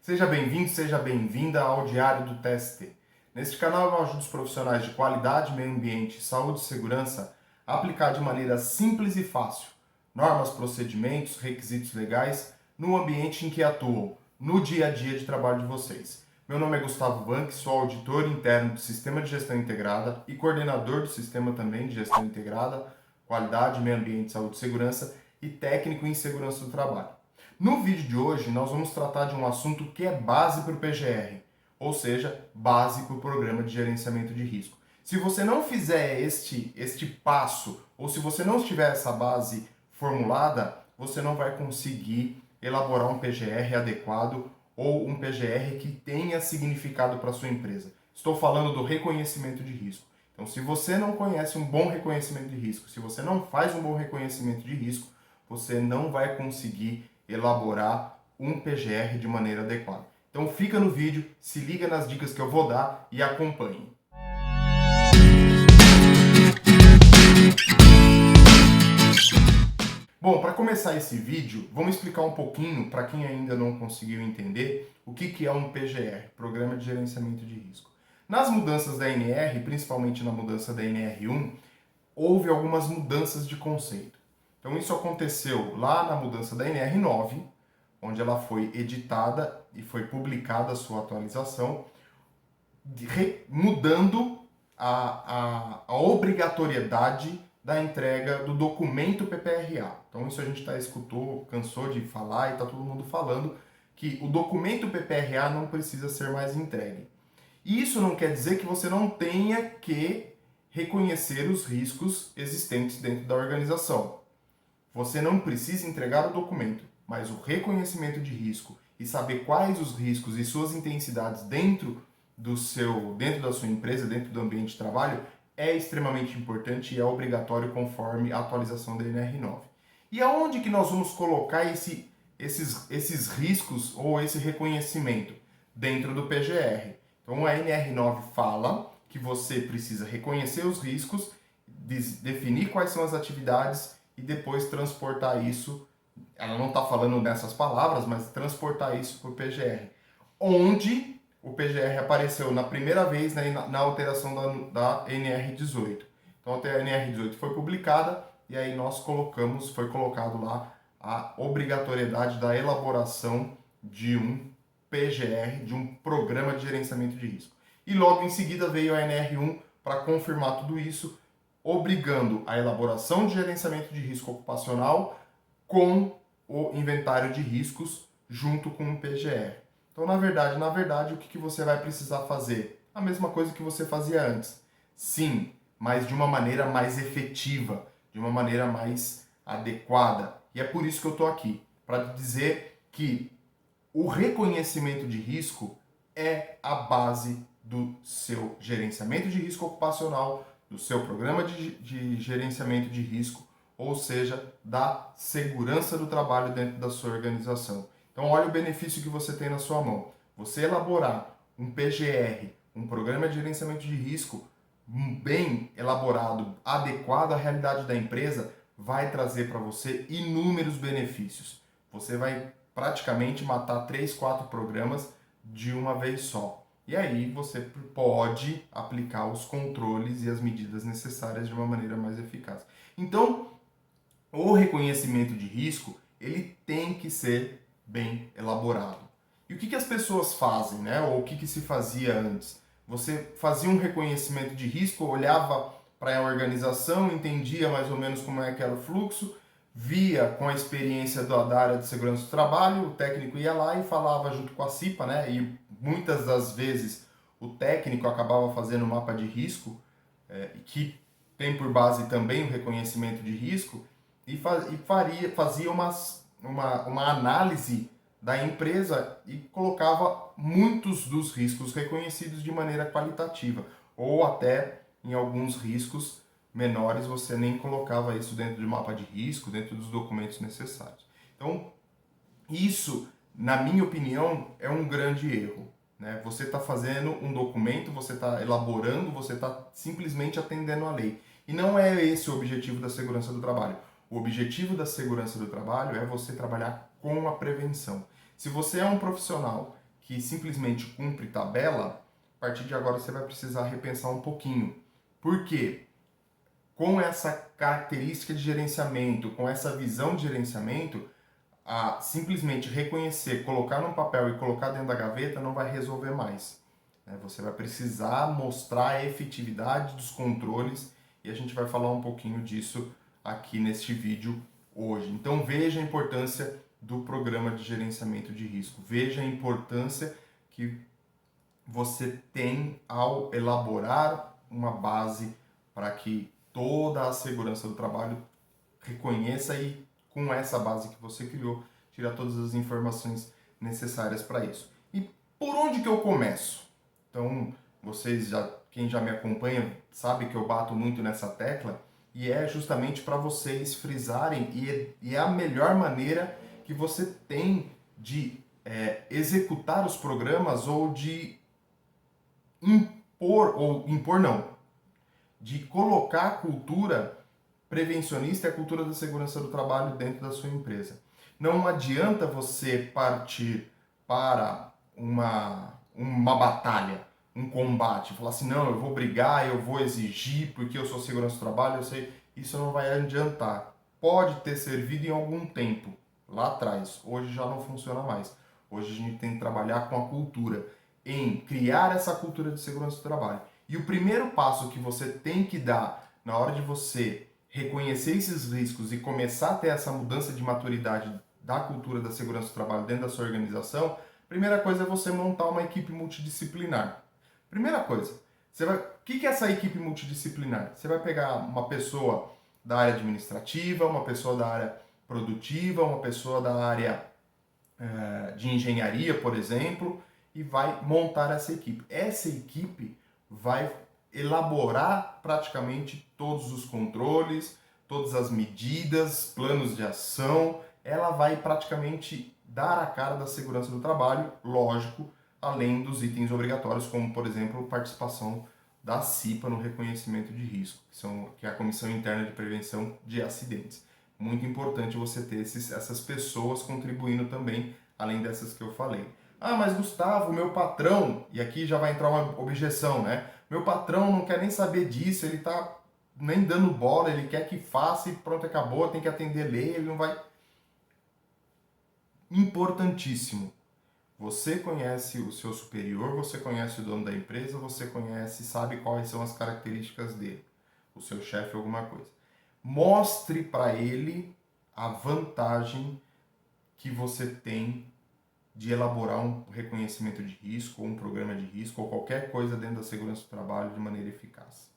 Seja bem-vindo, seja bem-vinda ao Diário do TST. Neste canal eu ajudo os profissionais de qualidade, meio ambiente, saúde e segurança a aplicar de maneira simples e fácil normas, procedimentos, requisitos legais no ambiente em que atuam, no dia a dia de trabalho de vocês. Meu nome é Gustavo Bank, sou auditor interno do Sistema de Gestão Integrada e coordenador do Sistema também de Gestão Integrada, Qualidade, Meio Ambiente, Saúde e Segurança e técnico em Segurança do Trabalho. No vídeo de hoje, nós vamos tratar de um assunto que é base para o PGR, ou seja, base para o Programa de Gerenciamento de Risco. Se você não fizer este passo, ou se você não tiver essa base formulada, você não vai conseguir elaborar um PGR adequado ou um PGR que tenha significado para a sua empresa. Estou falando do reconhecimento de risco. Então, se você não conhece um bom reconhecimento de risco, se você não faz um bom reconhecimento de risco, você não vai conseguir elaborar um PGR de maneira adequada. Então fica no vídeo, se liga nas dicas que eu vou dar e acompanhe. Bom, para começar esse vídeo, vamos explicar um pouquinho, para quem ainda não conseguiu entender, o que é um PGR, Programa de Gerenciamento de Risco. Nas mudanças da NR, principalmente na mudança da NR1, houve algumas mudanças de conceito. Então isso aconteceu lá na mudança da NR9, onde ela foi editada e foi publicada a sua atualização, mudando a obrigatoriedade da entrega do documento PPRA. Então isso a gente escutou, cansou de falar e está todo mundo falando que o documento PPRA não precisa ser mais entregue. Isso não quer dizer que você não tenha que reconhecer os riscos existentes dentro da organização. Você não precisa entregar o documento, mas o reconhecimento de risco e saber quais os riscos e suas intensidades dentro da sua empresa, dentro do ambiente de trabalho, é extremamente importante e é obrigatório conforme a atualização da NR9. E aonde que nós vamos colocar esses riscos ou esse reconhecimento? Dentro do PGR. Então a NR9 fala que você precisa reconhecer os riscos, definir quais são as atividades e depois transportar isso, ela não está falando nessas palavras, mas transportar isso para o PGR. Onde o PGR apareceu na primeira vez na alteração da NR18. Então a NR18 foi publicada e aí foi colocado lá a obrigatoriedade da elaboração de um PGR, de um Programa de Gerenciamento de Risco. E logo em seguida veio a NR1 para confirmar tudo isso, obrigando a elaboração de gerenciamento de risco ocupacional com o inventário de riscos junto com o PGR. Então, na verdade, o que você vai precisar fazer? A mesma coisa que você fazia antes. Sim, mas de uma maneira mais efetiva, de uma maneira mais adequada. E é por isso que eu estou aqui, para dizer que o reconhecimento de risco é a base do seu gerenciamento de risco ocupacional, do seu programa de gerenciamento de risco, ou seja, da segurança do trabalho dentro da sua organização. Então, olha o benefício que você tem na sua mão. Você elaborar um PGR, um programa de gerenciamento de risco bem elaborado, adequado à realidade da empresa, vai trazer para você inúmeros benefícios. Você vai praticamente matar 3, 4 programas de uma vez só. E aí você pode aplicar os controles e as medidas necessárias de uma maneira mais eficaz. Então, o reconhecimento de risco, ele tem que ser bem elaborado. E o que as pessoas fazem, né? Ou o que se fazia antes? Você fazia um reconhecimento de risco, olhava para a organização, entendia mais ou menos como é que era o fluxo, via com a experiência da área de segurança do trabalho, o técnico ia lá e falava junto com a CIPA, né? E muitas das vezes o técnico acabava fazendo um mapa de risco, que tem por base também o reconhecimento de risco, e fazia uma análise da empresa e colocava muitos dos riscos reconhecidos de maneira qualitativa, ou até em alguns riscos menores você nem colocava isso dentro do mapa de risco, dentro dos documentos necessários. Então, isso, na minha opinião, é um grande erro. Né? Você está fazendo um documento, você está elaborando, você está simplesmente atendendo à lei. E não é esse o objetivo da segurança do trabalho. O objetivo da segurança do trabalho é você trabalhar com a prevenção. Se você é um profissional que simplesmente cumpre tabela, a partir de agora você vai precisar repensar um pouquinho. Por quê? Com essa característica de gerenciamento, com essa visão de gerenciamento, simplesmente reconhecer, colocar num papel e colocar dentro da gaveta não vai resolver mais. Você vai precisar mostrar a efetividade dos controles e a gente vai falar um pouquinho disso aqui neste vídeo hoje. Então veja a importância do programa de gerenciamento de risco. Veja a importância que você tem ao elaborar uma base para que toda a segurança do trabalho reconheça e com essa base que você criou, tira todas as informações necessárias para isso. E por onde que eu começo? Então, quem já me acompanha sabe que eu bato muito nessa tecla e é justamente para vocês frisarem e é a melhor maneira que você tem de executar os programas ou de impor não, de colocar a cultura prevencionista e a cultura da segurança do trabalho dentro da sua empresa. Não adianta você partir para uma batalha, um combate, falar assim, não, eu vou brigar, eu vou exigir, porque eu sou segurança do trabalho, eu sei, isso não vai adiantar. Pode ter servido em algum tempo, lá atrás, hoje já não funciona mais. Hoje a gente tem que trabalhar com a cultura, em criar essa cultura de segurança do trabalho. E o primeiro passo que você tem que dar na hora de você reconhecer esses riscos e começar a ter essa mudança de maturidade da cultura da segurança do trabalho dentro da sua organização, primeira coisa é você montar uma equipe multidisciplinar. Primeira coisa, o que é essa equipe multidisciplinar? Você vai pegar uma pessoa da área administrativa, uma pessoa da área produtiva, uma pessoa da área de engenharia, por exemplo, e vai montar essa equipe. Essa equipe vai elaborar praticamente todos os controles, todas as medidas, planos de ação, ela vai praticamente dar a cara da segurança do trabalho, lógico, além dos itens obrigatórios, como, por exemplo, participação da CIPA no reconhecimento de risco, que é a Comissão Interna de Prevenção de Acidentes. Muito importante você ter essas pessoas contribuindo também, além dessas que eu falei. Ah, mas Gustavo, meu patrão, e aqui já vai entrar uma objeção, né? Meu patrão não quer nem saber disso, ele tá nem dando bola, ele quer que faça e pronto, acabou, tem que atender lei, ele não vai... Importantíssimo. Você conhece o seu superior, você conhece o dono da empresa, você conhece, sabe quais são as características dele, o seu chefe, alguma coisa. Mostre para ele a vantagem que você tem de elaborar um reconhecimento de risco, ou um programa de risco, ou qualquer coisa dentro da segurança do trabalho de maneira eficaz.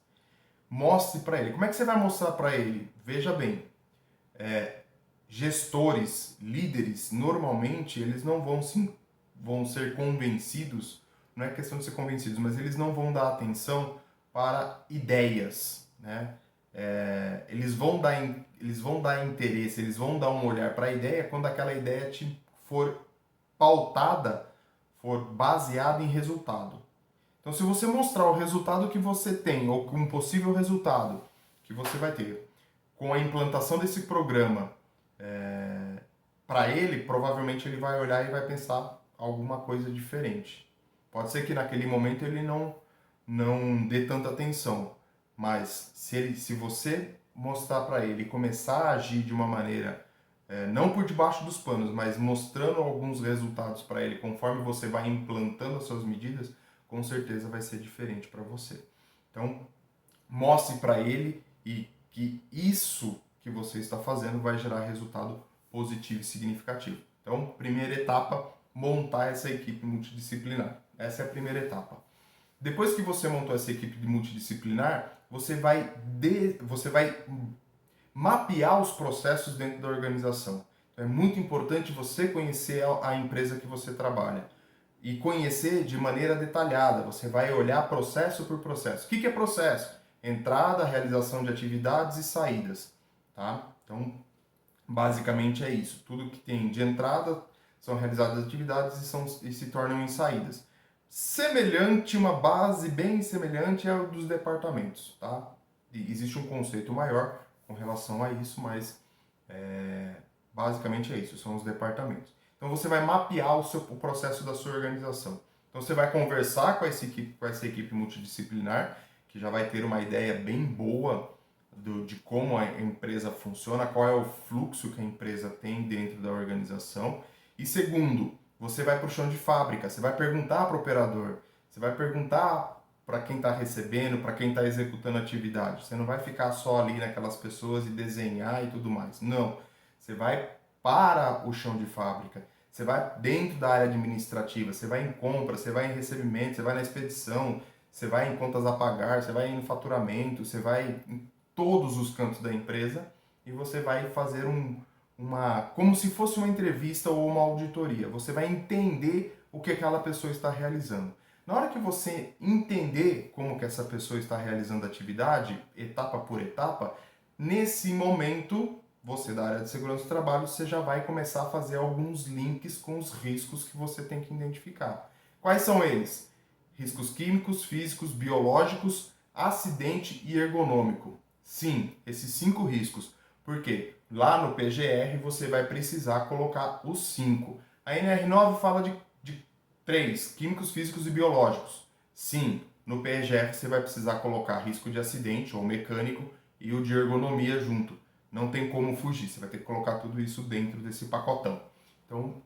Mostre para ele. Como é que você vai mostrar para ele? Veja bem, gestores, líderes, normalmente eles não vão ser convencidos, não é questão de ser convencidos, mas eles não vão dar atenção para ideias, né? Eles vão dar interesse, eles vão dar um olhar para a ideia quando aquela ideia for pautada, for baseada em resultado. Então, se você mostrar o resultado que você tem, ou um possível resultado que você vai ter com a implantação desse programa, para ele, provavelmente ele vai olhar e vai pensar alguma coisa diferente. Pode ser que naquele momento ele não dê tanta atenção, mas se você mostrar para ele e começar a agir de uma maneira, não por debaixo dos panos, mas mostrando alguns resultados para ele conforme você vai implantando as suas medidas, com certeza vai ser diferente para você. Então, mostre para ele e que isso que você está fazendo vai gerar resultado positivo e significativo. Então, primeira etapa, montar essa equipe multidisciplinar. Essa é a primeira etapa. Depois que você montou essa equipe multidisciplinar, você vai mapear os processos dentro da organização. Então, é muito importante você conhecer a empresa que você trabalha e conhecer de maneira detalhada. Você vai olhar processo por processo. O que é processo? Entrada, realização de atividades e saídas. Tá? Então, basicamente é isso. Tudo que tem de entrada são realizadas atividades e se tornam em saídas. Semelhante, uma base bem semelhante é a dos departamentos. Tá? E existe um conceito maior com relação a isso, mas basicamente é isso, são os departamentos. Então você vai mapear o processo da sua organização. Então você vai conversar com essa equipe multidisciplinar, que já vai ter uma ideia bem boa de como a empresa funciona, qual é o fluxo que a empresa tem dentro da organização. E segundo, você vai para o chão de fábrica, você vai perguntar para o operador, você vai perguntar para quem está recebendo, para quem está executando a atividade. Você não vai ficar só ali naquelas pessoas e desenhar e tudo mais. Não. Você vai para o chão de fábrica, você vai dentro da área administrativa, você vai em compra, você vai em recebimento, você vai na expedição, você vai em contas a pagar, você vai no faturamento, você vai em todos os cantos da empresa e você vai fazer como se fosse uma entrevista ou uma auditoria. Você vai entender o que aquela pessoa está realizando. Na hora que você entender como que essa pessoa está realizando a atividade, etapa por etapa, nesse momento, você da área de segurança do trabalho, você já vai começar a fazer alguns links com os riscos que você tem que identificar. Quais são eles? Riscos químicos, físicos, biológicos, acidente e ergonômico. Sim, esses 5 riscos. Por quê? Lá no PGR você vai precisar colocar os 5. A NR9 fala de 3, químicos, físicos e biológicos. Sim, no PGR você vai precisar colocar risco de acidente ou mecânico e o de ergonomia junto. Não tem como fugir, você vai ter que colocar tudo isso dentro desse pacotão. Então,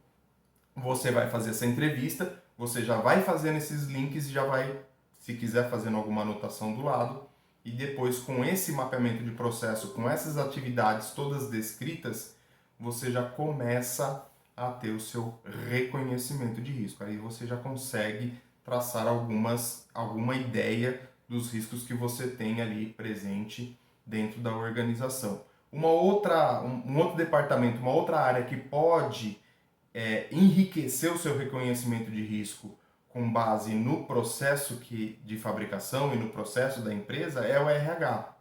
você vai fazer essa entrevista, você já vai fazendo esses links e já vai, se quiser, fazendo alguma anotação do lado. E depois, com esse mapeamento de processo, com essas atividades todas descritas, você já começa a ter o seu reconhecimento de risco. Aí você já consegue traçar alguma ideia dos riscos que você tem ali presente dentro da organização. Um outro departamento, uma outra área que pode enriquecer o seu reconhecimento de risco com base no processo de fabricação e no processo da empresa é o RH.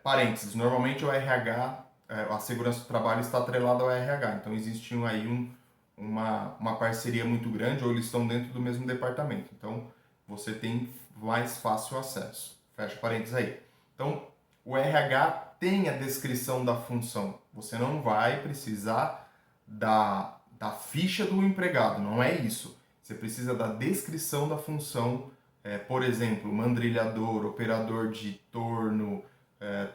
Parênteses, normalmente o RH, a segurança do trabalho está atrelada ao RH, então existe aí uma parceria muito grande ou eles estão dentro do mesmo departamento, então você tem mais fácil acesso. Fecha parênteses aí. Então, o RH tem a descrição da função, você não vai precisar da ficha do empregado, não é isso. Você precisa da descrição da função, por exemplo, mandrilhador, operador de torno,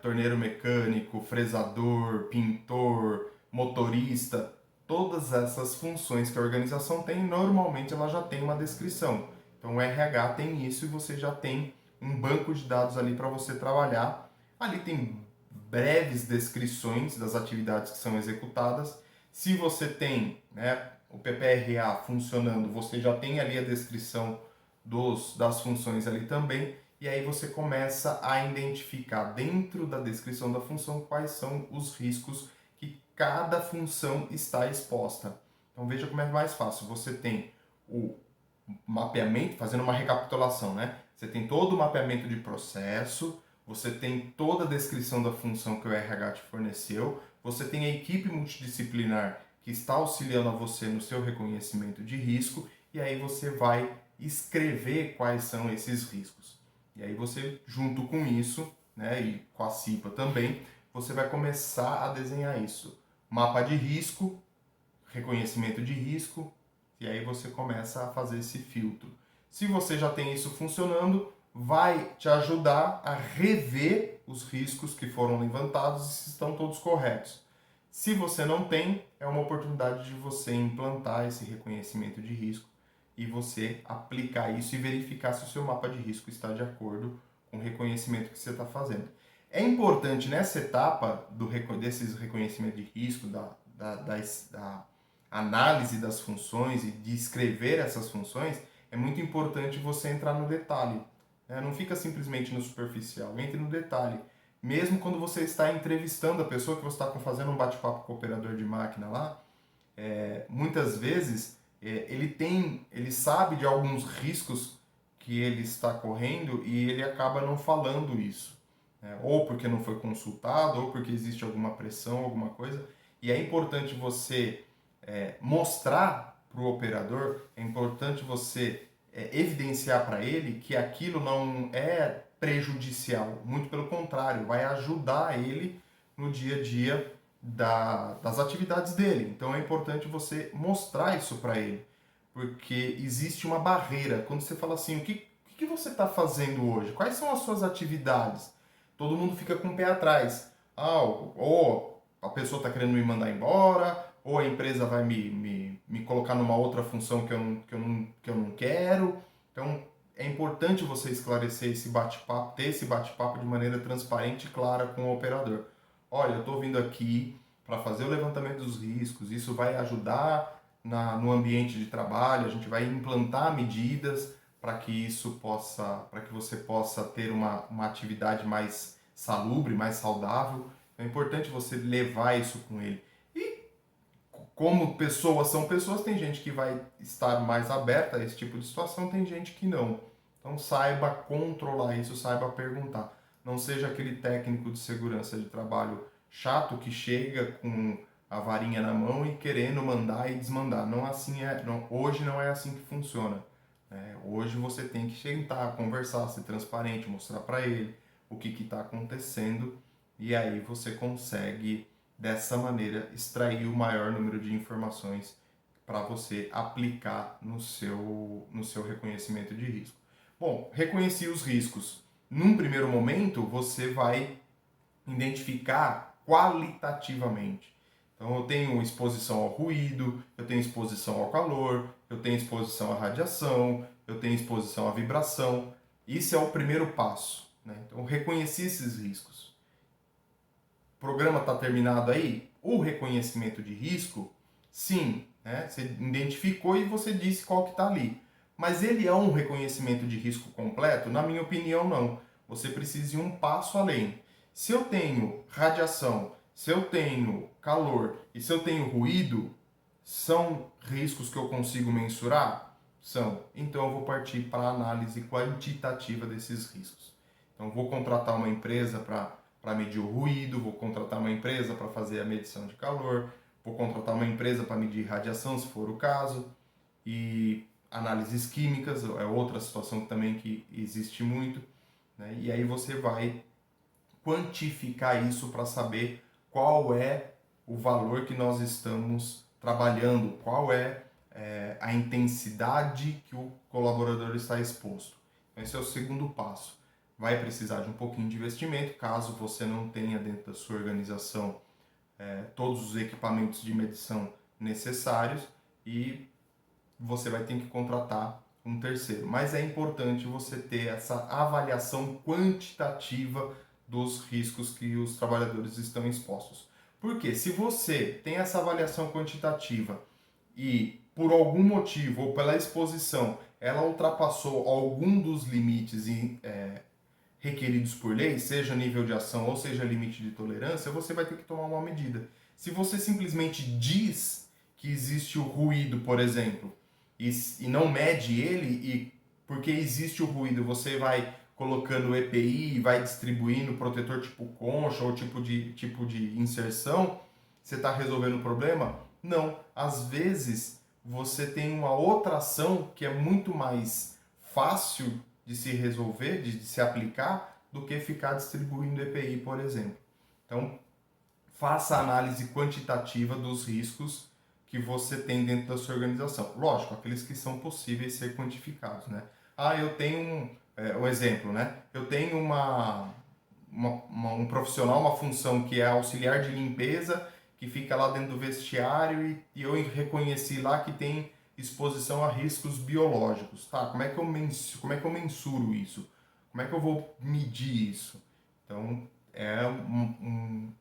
torneiro mecânico, fresador, pintor, motorista. Todas essas funções que a organização tem, normalmente ela já tem uma descrição. Então o RH tem isso e você já tem um banco de dados ali para você trabalhar. Ali tem breves descrições das atividades que são executadas. Se você tem, o PPRA funcionando, você já tem ali a descrição das funções ali também, e aí você começa a identificar dentro da descrição da função quais são os riscos que cada função está exposta. Então veja como é mais fácil. Você tem o mapeamento, fazendo uma recapitulação, Você tem todo o mapeamento de processo, você tem toda a descrição da função que o RH te forneceu, você tem a equipe multidisciplinar que está auxiliando a você no seu reconhecimento de risco, e aí você vai escrever quais são esses riscos. E aí você, junto com isso, e com a CIPA também, você vai começar a desenhar isso. Mapa de risco, reconhecimento de risco, e aí você começa a fazer esse filtro. Se você já tem isso funcionando, vai te ajudar a rever os riscos que foram levantados e se estão todos corretos. Se você não tem, é uma oportunidade de você implantar esse reconhecimento de risco e você aplicar isso e verificar se o seu mapa de risco está de acordo com o reconhecimento que você está fazendo. É importante nessa etapa desses reconhecimento de risco, da análise das funções e de escrever essas funções, é muito importante você entrar no detalhe. Não fica simplesmente no superficial, entre no detalhe. Mesmo quando você está entrevistando a pessoa que você está fazendo um bate-papo com o operador de máquina lá, muitas vezes ele sabe de alguns riscos que ele está correndo e ele acaba não falando isso. Ou porque não foi consultado, ou porque existe alguma pressão, alguma coisa. E é importante você mostrar para o operador, é importante você evidenciar para ele que aquilo não é prejudicial, muito pelo contrário, vai ajudar ele no dia a dia das atividades dele. Então é importante você mostrar isso para ele, porque existe uma barreira. Quando você fala assim, o que você está fazendo hoje? Quais são as suas atividades? Todo mundo fica com o pé atrás. Ah, ou a pessoa está querendo me mandar embora, ou a empresa vai me colocar numa outra função que eu não quero. Então é importante você esclarecer esse bate-papo, ter esse bate-papo de maneira transparente e clara com o operador. Olha, eu estou vindo aqui para fazer o levantamento dos riscos, isso vai ajudar no ambiente de trabalho, a gente vai implantar medidas para que para que você possa ter uma atividade mais salubre, mais saudável. É importante você levar isso com ele. E como pessoas são pessoas, tem gente que vai estar mais aberta a esse tipo de situação, tem gente que não. Então saiba controlar isso, saiba perguntar. Não seja aquele técnico de segurança de trabalho chato que chega com a varinha na mão e querendo mandar e desmandar. Não assim hoje não é assim que funciona. Hoje você tem que sentar, conversar, ser transparente, mostrar para ele o que está acontecendo e aí você consegue dessa maneira extrair o maior número de informações para você aplicar no seu reconhecimento de risco. Bom, reconheci os riscos. Num primeiro momento, você vai identificar qualitativamente. Então, eu tenho exposição ao ruído, eu tenho exposição ao calor, eu tenho exposição à radiação, eu tenho exposição à vibração. Isso é o primeiro passo, né? Então, reconheci esses riscos. O programa está terminado aí? O reconhecimento de risco, sim, né? Você identificou e você disse qual que está ali. Mas ele é um reconhecimento de risco completo? Na minha opinião, não. Você precisa ir um passo além. Se eu tenho radiação, se eu tenho calor e se eu tenho ruído, são riscos que eu consigo mensurar? São. Então eu vou partir para a análise quantitativa desses riscos. Então vou contratar uma empresa para medir o ruído, vou contratar uma empresa para fazer a medição de calor, vou contratar uma empresa para medir radiação, se for o caso, e análises químicas é outra situação também que existe muito, né? E aí você vai quantificar isso para saber qual é o valor que nós estamos trabalhando, qual é a intensidade que o colaborador está exposto. Então, esse é o segundo passo. Vai precisar de um pouquinho de investimento, caso você não tenha dentro da sua organização todos os equipamentos de medição necessários e você vai ter que contratar um terceiro. Mas é importante você ter essa avaliação quantitativa dos riscos que os trabalhadores estão expostos. Porque se você tem essa avaliação quantitativa e por algum motivo ou pela exposição ela ultrapassou algum dos limites requeridos por lei, seja nível de ação ou seja limite de tolerância, você vai ter que tomar uma medida. Se você simplesmente diz que existe o ruído, por exemplo, e não mede ele, e porque existe o ruído, você vai colocando EPI e vai distribuindo protetor tipo concha ou tipo de inserção, você está resolvendo o problema? Não. Às vezes você tem uma outra ação que é muito mais fácil de se resolver, de se aplicar, do que ficar distribuindo EPI, por exemplo. Então, faça a análise quantitativa dos riscos que você tem dentro da sua organização. Lógico, aqueles que são possíveis ser quantificados, né? Ah, eu tenho um exemplo, né? Eu tenho um profissional, uma função que é auxiliar de limpeza, que fica lá dentro do vestiário e eu reconheci lá que tem exposição a riscos biológicos. Tá, como é que eu mensuro isso? Como é que eu vou medir isso? Então, é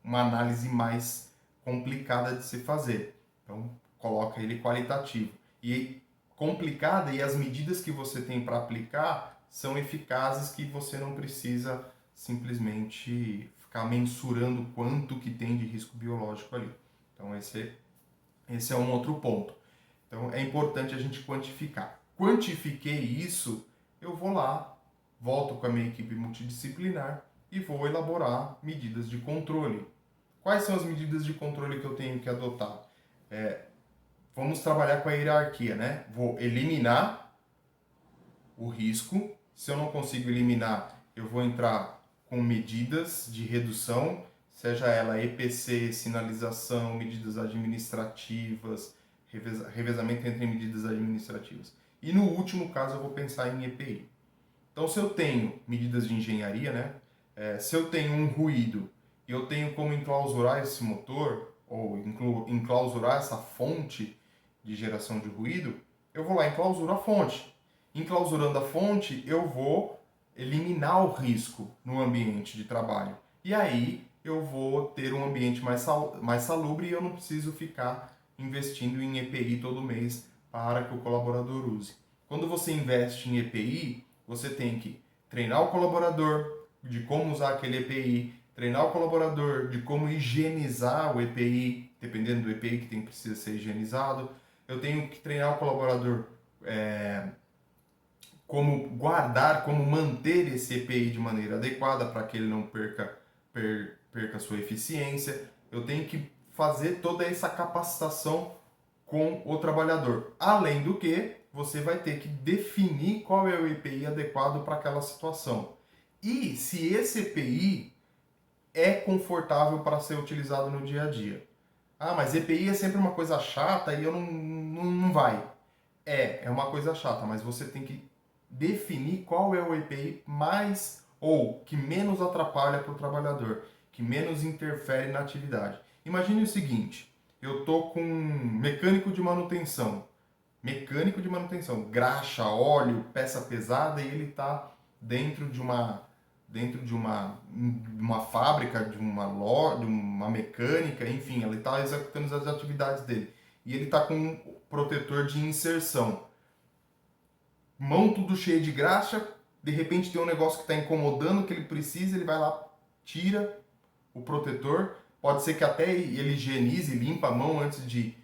uma análise mais complicada de se fazer. Então, coloca ele qualitativo. E complicada, e as medidas que você tem para aplicar são eficazes, que você não precisa simplesmente ficar mensurando quanto que tem de risco biológico ali. Então, esse é um outro ponto. Então, é importante a gente quantificar. Quantifiquei isso, eu vou lá, volto com a minha equipe multidisciplinar e vou elaborar medidas de controle. Quais são as medidas de controle que eu tenho que adotar? Vamos trabalhar com a hierarquia, né? Vou eliminar o risco. Se eu não consigo eliminar, eu vou entrar com medidas de redução. seja ela EPC, sinalização, medidas administrativas, revezamento entre medidas administrativas. E no último caso eu vou pensar em EPI. Então, se eu tenho medidas de engenharia, né? Se eu tenho um ruído e eu tenho como enclausurar esse motor, ou enclausurar essa fonte de geração de ruído, eu vou lá e enclausuro a fonte. Enclausurando a fonte, eu vou eliminar o risco no ambiente de trabalho. E aí eu vou ter um ambiente mais salubre e eu não preciso ficar investindo em EPI todo mês para que o colaborador use. Quando você investe em EPI, você tem que treinar o colaborador de como usar aquele EPI, treinar o colaborador de como higienizar o EPI, dependendo do EPI que precisa ser higienizado. Eu tenho que treinar o colaborador como guardar, como manter esse EPI de maneira adequada para que ele não perca sua eficiência. Eu tenho que fazer toda essa capacitação com o trabalhador. Além do que, você vai ter que definir qual é o EPI adequado para aquela situação. E se esse EPI é confortável para ser utilizado no dia a dia. Ah, mas EPI é sempre uma coisa chata e eu não vai. É uma coisa chata, mas você tem que definir qual é o EPI mais ou que menos atrapalha para o trabalhador, que menos interfere na atividade. Imagine o seguinte, eu tô com um mecânico de manutenção, graxa, óleo, peça pesada e ele está dentro de uma fábrica, de uma loja, de uma mecânica, enfim, ele está executando as atividades dele. E ele está com um protetor de inserção. Mão tudo cheia de graxa, de repente tem um negócio que está incomodando, que ele precisa, ele vai lá, tira o protetor. Pode ser que até ele higienize, limpa a mão antes de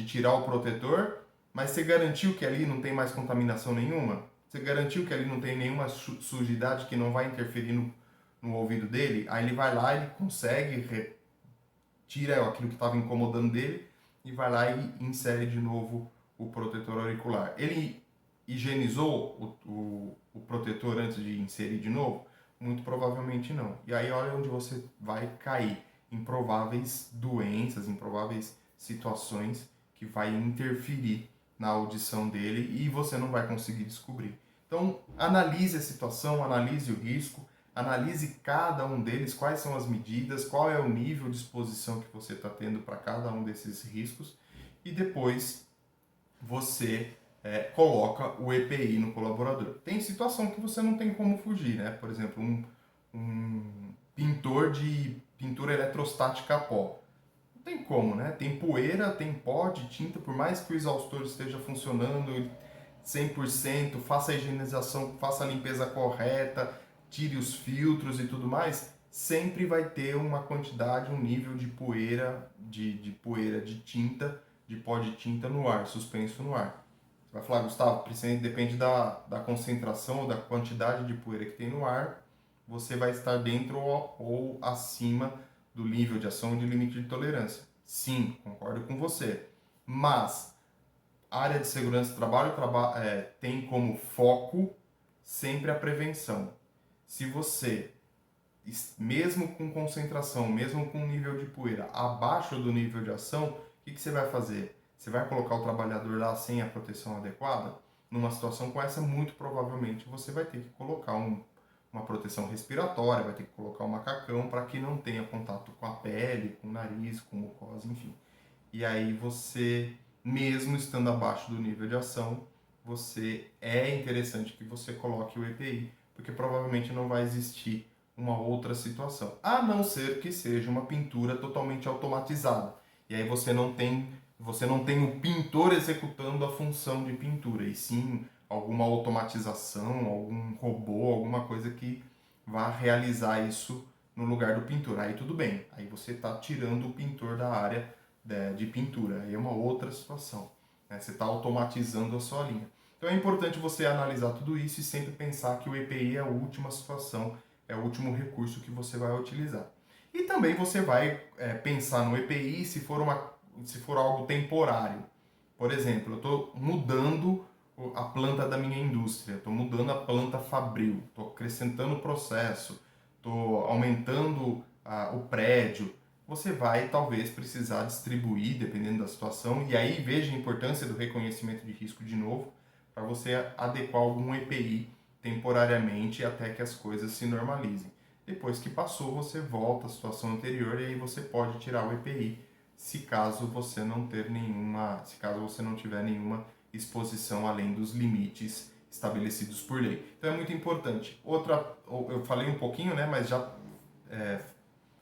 tirar o protetor, mas você garantiu que ali não tem mais contaminação nenhuma? Você garantiu que ali não tem nenhuma sujidade que não vai interferir no ouvido dele? Aí ele vai lá, ele consegue, tira aquilo que estava incomodando dele e vai lá e insere de novo o protetor auricular. Ele higienizou o protetor antes de inserir de novo? Muito provavelmente não. E aí olha onde você vai cair. Em prováveis doenças, em prováveis situações que vai interferir na audição dele e você não vai conseguir descobrir. Então, analise a situação, analise o risco, analise cada um deles, quais são as medidas, qual é o nível de exposição que você está tendo para cada um desses riscos e depois você coloca o EPI no colaborador. Tem situação que você não tem como fugir, né? Por exemplo, um pintor de pintura eletrostática a pó. Não tem como, né? Tem poeira, tem pó de tinta, por mais que o exaustor esteja funcionando 100%, faça a higienização, faça a limpeza correta, tire os filtros e tudo mais, sempre vai ter uma quantidade, um nível de poeira, de tinta, de pó de tinta no ar, suspenso no ar. Você vai falar, Gustavo, depende da concentração ou da quantidade de poeira que tem no ar, você vai estar dentro ou acima do nível de ação de limite de tolerância. Sim, concordo com você. Mas a área de segurança do trabalho tem como foco sempre a prevenção. Se você, mesmo com concentração, mesmo com nível de poeira abaixo do nível de ação, o que você vai fazer? Você vai colocar o trabalhador lá sem a proteção adequada? Numa situação como essa, muito provavelmente você vai ter que colocar uma proteção respiratória, vai ter que colocar um macacão para que não tenha contato com a pele, com o nariz, com mucosa, enfim. E aí você, mesmo estando abaixo do nível de ação, é interessante que você coloque o EPI, porque provavelmente não vai existir uma outra situação, a não ser que seja uma pintura totalmente automatizada. E aí você não tem o pintor executando a função de pintura, e sim alguma automatização, algum robô, alguma coisa que vá realizar isso no lugar do pintor. Aí tudo bem, aí você está tirando o pintor da área de pintura, aí é uma outra situação, né? Você está automatizando a sua linha. Então é importante você analisar tudo isso e sempre pensar que o EPI é a última situação, é o último recurso que você vai utilizar. E também você vai pensar no EPI se for algo temporário. Por exemplo, eu estou mudando a planta da minha indústria, estou mudando a planta fabril, estou acrescentando processo, estou aumentando o prédio, você vai talvez precisar distribuir, dependendo da situação, e aí veja a importância do reconhecimento de risco de novo, para você adequar algum EPI temporariamente até que as coisas se normalizem. Depois que passou, você volta à situação anterior e aí você pode tirar o EPI, se caso você não tiver nenhuma exposição além dos limites estabelecidos por lei. Então é muito importante. Eu falei um pouquinho, né, mas já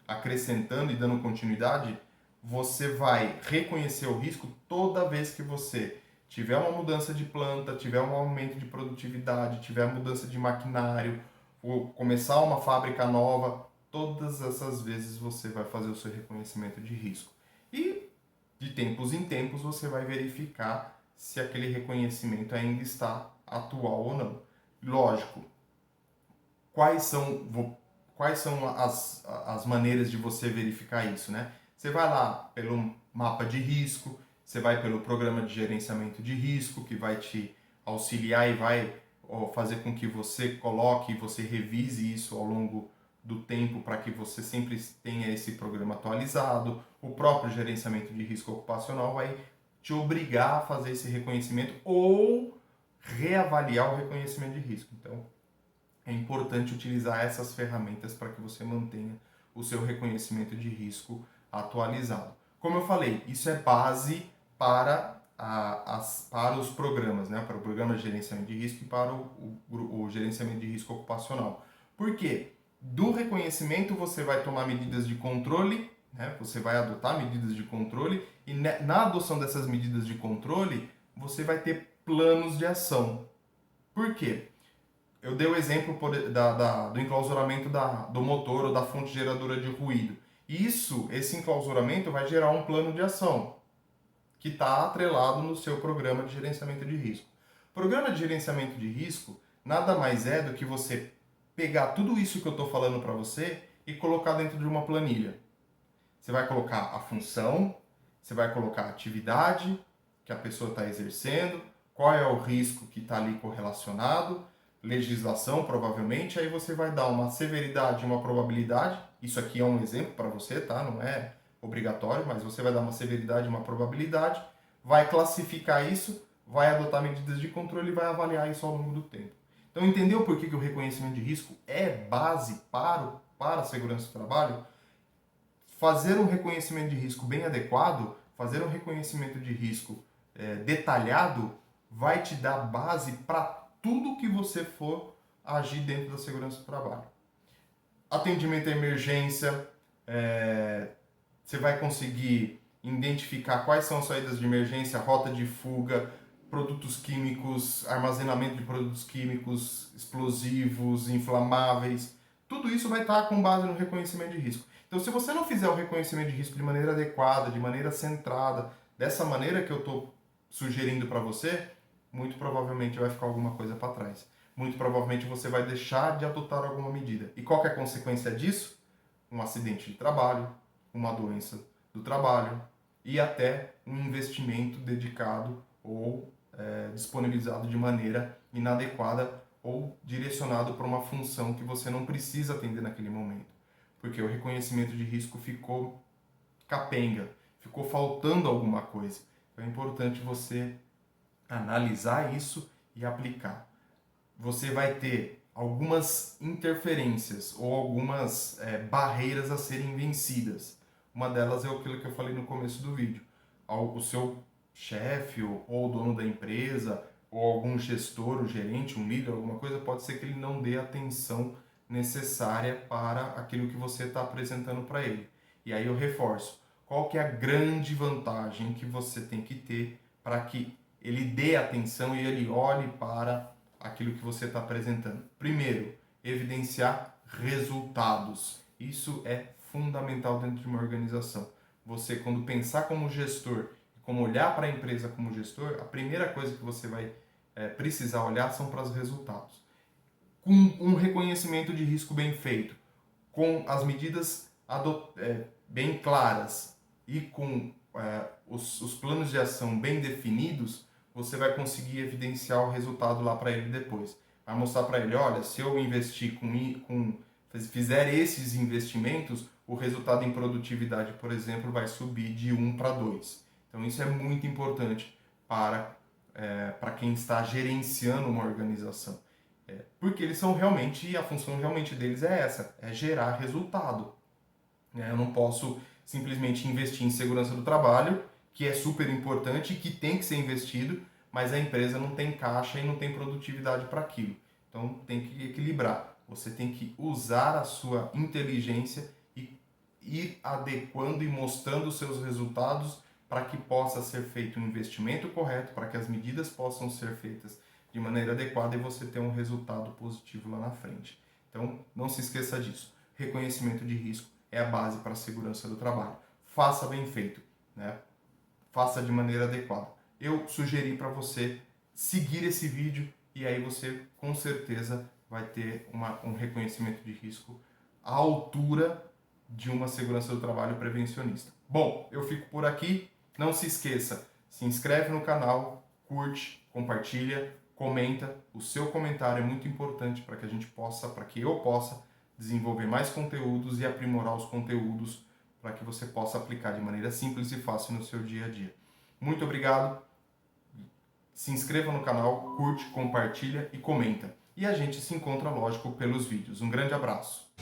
acrescentando e dando continuidade, você vai reconhecer o risco toda vez que você tiver uma mudança de planta, tiver um aumento de produtividade, tiver mudança de maquinário, ou começar uma fábrica nova, todas essas vezes você vai fazer o seu reconhecimento de risco. E de tempos em tempos você vai verificar se aquele reconhecimento ainda está atual ou não. Lógico, quais são as maneiras de você verificar isso, né? Você vai lá pelo mapa de risco, você vai pelo programa de gerenciamento de risco, que vai te auxiliar e vai fazer com que você coloque e você revise isso ao longo do tempo para que você sempre tenha esse programa atualizado. O próprio gerenciamento de risco ocupacional vai te obrigar a fazer esse reconhecimento ou reavaliar o reconhecimento de risco. Então, é importante utilizar essas ferramentas para que você mantenha o seu reconhecimento de risco atualizado. Como eu falei, isso é base para os programas, né? Para o programa de gerenciamento de risco e para o gerenciamento de risco ocupacional. Por quê? Do reconhecimento você vai tomar medidas de controle, né? Você vai adotar medidas de controle e na adoção dessas medidas de controle você vai ter planos de ação. Por quê? Eu dei o exemplo do enclausuramento do motor ou da fonte geradora de ruído. Esse enclausuramento vai gerar um plano de ação que está atrelado no seu programa de gerenciamento de risco. Programa de gerenciamento de risco nada mais é do que você pegar tudo isso que eu estou falando para você e colocar dentro de uma planilha. Você vai colocar a função, você vai colocar a atividade que a pessoa está exercendo, qual é o risco que está ali correlacionado, legislação, provavelmente, aí você vai dar uma severidade e uma probabilidade. Isso aqui é um exemplo para você, tá? Não é obrigatório, mas você vai dar uma severidade e uma probabilidade, vai classificar isso, vai adotar medidas de controle e vai avaliar isso ao longo do tempo. Então, entendeu por que o reconhecimento de risco é base para a segurança do trabalho? Fazer um reconhecimento de risco bem adequado, fazer um reconhecimento de risco detalhado, vai te dar base para tudo que você for agir dentro da segurança do trabalho. Atendimento à emergência, você vai conseguir identificar quais são as saídas de emergência, rota de fuga, produtos químicos, armazenamento de produtos químicos, explosivos, inflamáveis. Tudo isso vai estar com base no reconhecimento de risco. Então, se você não fizer o reconhecimento de risco de maneira adequada, de maneira centrada, dessa maneira que eu estou sugerindo para você, muito provavelmente vai ficar alguma coisa para trás. Muito provavelmente você vai deixar de adotar alguma medida. E qual que é a consequência disso? Um acidente de trabalho, uma doença do trabalho e até um investimento dedicado ou disponibilizado de maneira inadequada ou direcionado para uma função que você não precisa atender naquele momento. Porque o reconhecimento de risco ficou capenga, ficou faltando alguma coisa. Então é importante você analisar isso e aplicar. Você vai ter algumas interferências ou algumas barreiras a serem vencidas. Uma delas é aquilo que eu falei no começo do vídeo. O seu chefe ou o dono da empresa ou algum gestor, o gerente, um líder, alguma coisa, pode ser que ele não dê atenção necessária para aquilo que você está apresentando para ele. E aí eu reforço. Qual que é a grande vantagem que você tem que ter para que ele dê atenção e ele olhe para aquilo que você está apresentando? Primeiro, evidenciar resultados. Isso é fundamental dentro de uma organização. Você, quando pensar como gestor, como olhar para a empresa como gestor, a primeira coisa que você vai precisar olhar são para os resultados. Com um reconhecimento de risco bem feito, com as medidas bem claras e com os planos de ação bem definidos, você vai conseguir evidenciar o resultado lá para ele depois. Vai mostrar para ele, olha, se eu investir fizer esses investimentos, o resultado em produtividade, por exemplo, vai subir de 1 para 2. Então isso é muito importante para quem está gerenciando uma organização. Porque eles são realmente, a função realmente deles é essa, é gerar resultado. Eu não posso simplesmente investir em segurança do trabalho, que é super importante e que tem que ser investido, mas a empresa não tem caixa e não tem produtividade para aquilo. Então tem que equilibrar. Você tem que usar a sua inteligência e ir adequando e mostrando os seus resultados para que possa ser feito um investimento correto, para que as medidas possam ser feitas de maneira adequada e você ter um resultado positivo lá na frente. Então não se esqueça disso. Reconhecimento de risco é a base para a segurança do trabalho. Faça bem feito, né? Faça de maneira adequada. Eu sugeri para você seguir esse vídeo e aí você com certeza vai ter um reconhecimento de risco à altura de uma segurança do trabalho prevencionista. Bom, eu fico por aqui. Não se esqueça, se inscreve no canal, curte, compartilha, comenta. O seu comentário é muito importante para que eu possa desenvolver mais conteúdos e aprimorar os conteúdos para que você possa aplicar de maneira simples e fácil no seu dia a dia. Muito obrigado. Se inscreva no canal, curte, compartilha e comenta. E a gente se encontra, lógico, pelos vídeos. Um grande abraço.